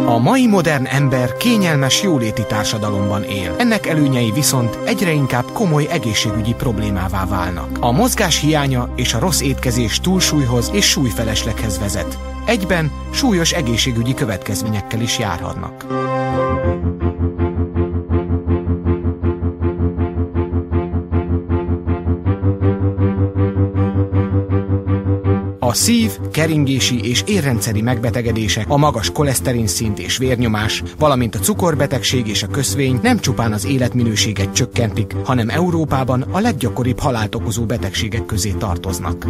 A mai modern ember kényelmes jóléti társadalomban él. Ennek előnyei viszont egyre inkább komoly egészségügyi problémává válnak. A mozgás hiánya és a rossz étkezés túlsúlyhoz és súlyfelesleghez vezet. Egyben súlyos egészségügyi következményekkel is járhatnak. A szív-, keringési és érrendszeri megbetegedések, a magas koleszterinszint és vérnyomás, valamint a cukorbetegség és a köszvény nem csupán az életminőséget csökkentik, hanem Európában a leggyakoribb halált okozó betegségek közé tartoznak.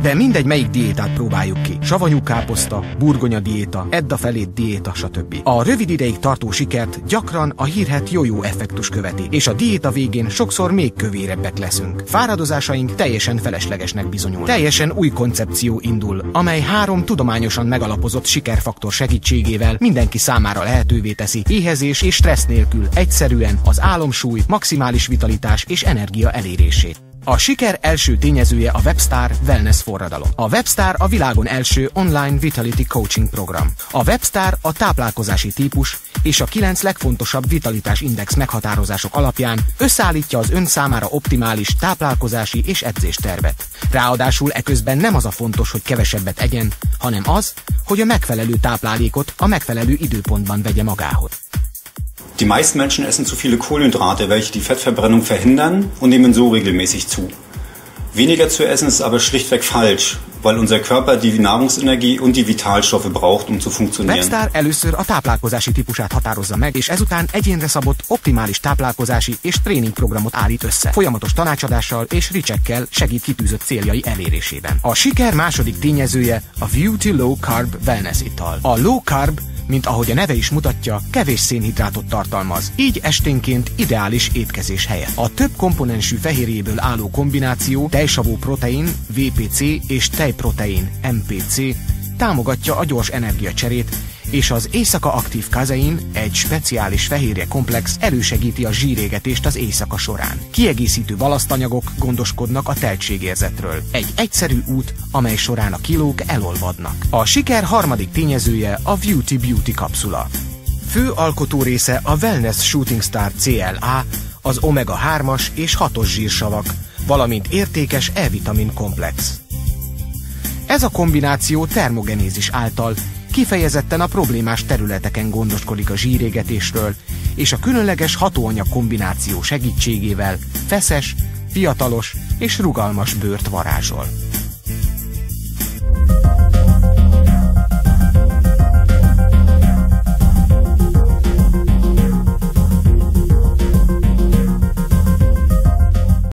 De mindegy, melyik diétát próbáljuk ki. Savanyú káposzta, burgonya diéta, edd a felét diéta, stb. A rövid ideig tartó sikert gyakran a hírhedt jó-jó effektus követi, és a diéta végén sokszor még kövérebbek leszünk. Fáradozásaink teljesen feleslegesnek bizonyul. Teljesen új koncepció indul, amely 3 tudományosan megalapozott sikerfaktor segítségével mindenki számára lehetővé teszi éhezés és stressz nélkül egyszerűen az álomsúly, maximális vitalitás és energia elérését. A siker első tényezője a Webstar Wellness forradalom. A Webstar a világon első online Vitality Coaching program. A Webstar a táplálkozási típus és a 9 legfontosabb vitalitás index meghatározások alapján összeállítja az ön számára optimális táplálkozási és edzéstervet. Ráadásul eközben nem az a fontos, hogy kevesebbet egyen, hanem az, hogy a megfelelő táplálékot a megfelelő időpontban vegye magához. Die meisten Menschen essen zu viele Kohlenhydrate, welche die Fettverbrennung verhindern und nehmen so regelmäßig zu. Weniger zu essen ist aber schlichtweg falsch, weil unser Körper die Nahrungsenergie und die Vitalstoffe braucht, um zu funktionieren. Webstar először a táplálkozási típusát határozza meg, és ezután egyénre szabott optimális táplálkozási és tréningprogramot állít össze. Folyamatos tanácsadással és ricsekkel segít kitűzött céljai elérésében. A siker második tényezője a Beauty Low Carb Wellness ital. A low carb, mint ahogy a neve is mutatja, kevés szénhidrátot tartalmaz, így esténként ideális étkezés helyett. A több komponensű fehérjéből álló kombináció tejsavú protein, VPC és tejprotein, MPC támogatja a gyors energiacserét, és az éjszaka aktív kazein, egy speciális fehérje komplex elősegíti a zsírégetést az éjszaka során. Kiegészítő balasztanyagok gondoskodnak a teltségérzetről. Egy egyszerű út, amely során a kilók elolvadnak. A siker harmadik tényezője a Beauty kapszula. Fő alkotó része a Wellness Shooting Star CLA, az omega-3-as és 6-os zsírsavak, valamint értékes E-vitamin komplex. Ez a kombináció termogenézis által kifejezetten a problémás területeken gondoskodik a zsírégetésről, és a különleges hatóanyag kombináció segítségével feszes, fiatalos és rugalmas bőrt varázsol.